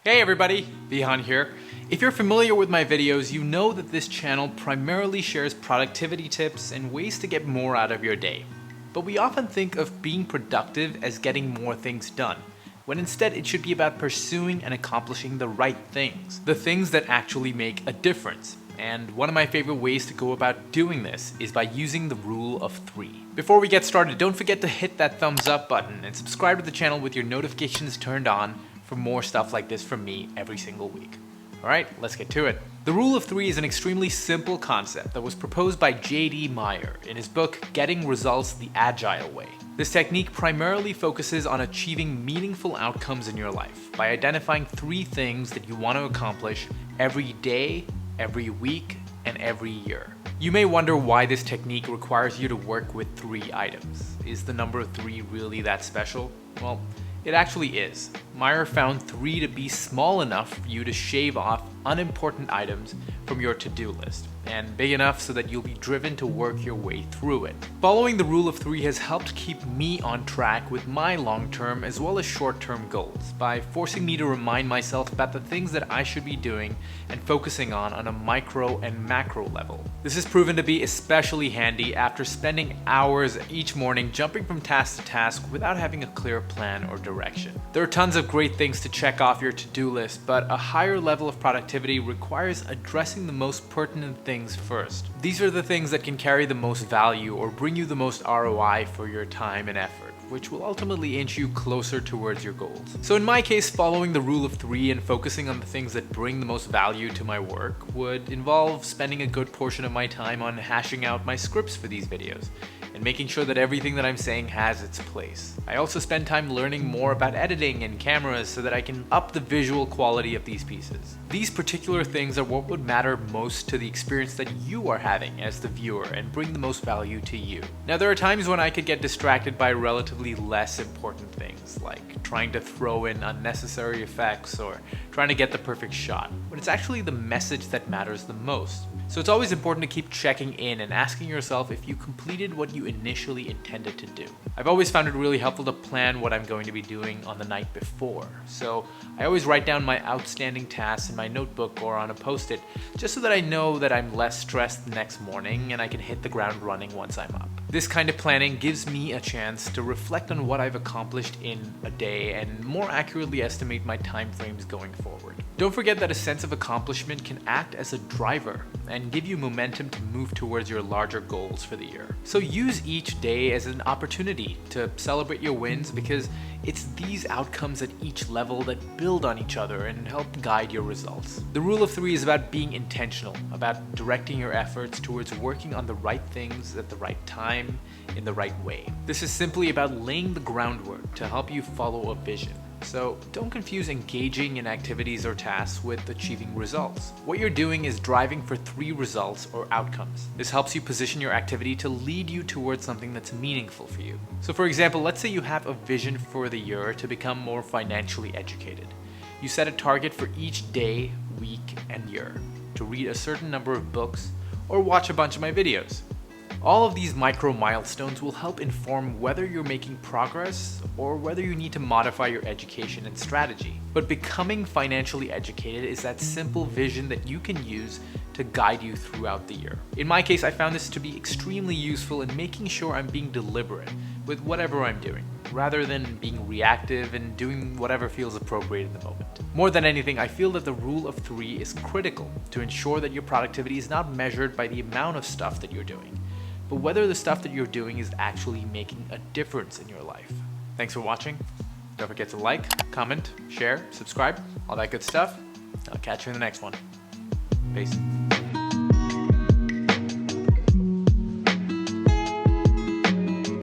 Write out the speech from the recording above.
Hey everybody, Vihan here. If you're familiar with my videos, you know that this channel primarily shares productivity tips and ways to get more out of your day. But we often think of being productive as getting more things done, when instead it should be about pursuing and accomplishing the right things, the things that actually make a difference. And one of my favorite ways to go about doing this is by using the rule of 3. Before we get started, don't forget to hit that thumbs up button and subscribe to the channel with your notifications turned on for more stuff like this from me every single week. Alright, let's get to it. The rule of 3 is an extremely simple concept that was proposed by J.D. Meyer in his book Getting Results the Agile Way. This technique primarily focuses on achieving meaningful outcomes in your life by identifying 3 things that you want to accomplish every day, every week, and every year. You may wonder why this technique requires you to work with 3 items. Is the number 3 really that special? Well, it actually is. Meyer found 3 to be small enough for you to shave off unimportant items from your to-do list, and big enough so that you'll be driven to work your way through it. Following the rule of 3 has helped keep me on track with my long-term as well as short-term goals by forcing me to remind myself about the things that I should be doing and focusing on a micro and macro level. This has proven to be especially handy after spending hours each morning jumping from task to task without having a clear plan or direction. There are tons of great things to check off your to-do list, but a higher level of productivity requires addressing the most pertinent things first. These are the things that can carry the most value or bring you the most ROI for your time and effort, which will ultimately inch you closer towards your goals. So in my case, following the rule of 3 and focusing on the things that bring the most value to my work would involve spending a good portion of my time on hashing out my scripts for these videos and making sure that everything that I'm saying has its place. I also spend time learning more about editing and cameras so that I can up the visual quality of these pieces. These particular things are what would matter most to the experience that you are having as the viewer and bring the most value to you. Now, there are times when I could get distracted by relatively less important things, like trying to throw in unnecessary effects or trying to get the perfect shot, but it's actually the message that matters the most. So it's always important to keep checking in and asking yourself if you completed what you initially intended to do. I've always found it really helpful to plan what I'm going to be doing on the night before. So I always write down my outstanding tasks in my notebook or on a post-it, just so that I know that I'm less stressed the next morning and I can hit the ground running once I'm up. This kind of planning gives me a chance to reflect on what I've accomplished in a day and more accurately estimate my time frames going forward. Don't forget that a sense of accomplishment can act as a driver and give you momentum to move towards your larger goals for the year. So use each day as an opportunity to celebrate your wins, because it's these outcomes at each level that build on each other and help guide your results. The rule of 3 is about being intentional, about directing your efforts towards working on the right things at the right time, in the right way. This is simply about laying the groundwork to help you follow a vision. So don't confuse engaging in activities or tasks with achieving results. What you're doing is driving for 3 results or outcomes. This helps you position your activity to lead you towards something that's meaningful for you. So for example, let's say you have a vision for the year to become more financially educated. You set a target for each day, week, and year to read a certain number of books or watch a bunch of my videos. All of these micro milestones will help inform whether you're making progress or whether you need to modify your education and strategy. But becoming financially educated is that simple vision that you can use to guide you throughout the year. In my case, I found this to be extremely useful in making sure I'm being deliberate with whatever I'm doing, rather than being reactive and doing whatever feels appropriate in the moment. More than anything, I feel that the rule of 3 is critical to ensure that your productivity is not measured by the amount of stuff that you're doing, but whether the stuff that you're doing is actually making a difference in your life. Thanks for watching. Don't forget to like, comment, share, subscribe, all that good stuff. I'll catch you in the next one. Peace.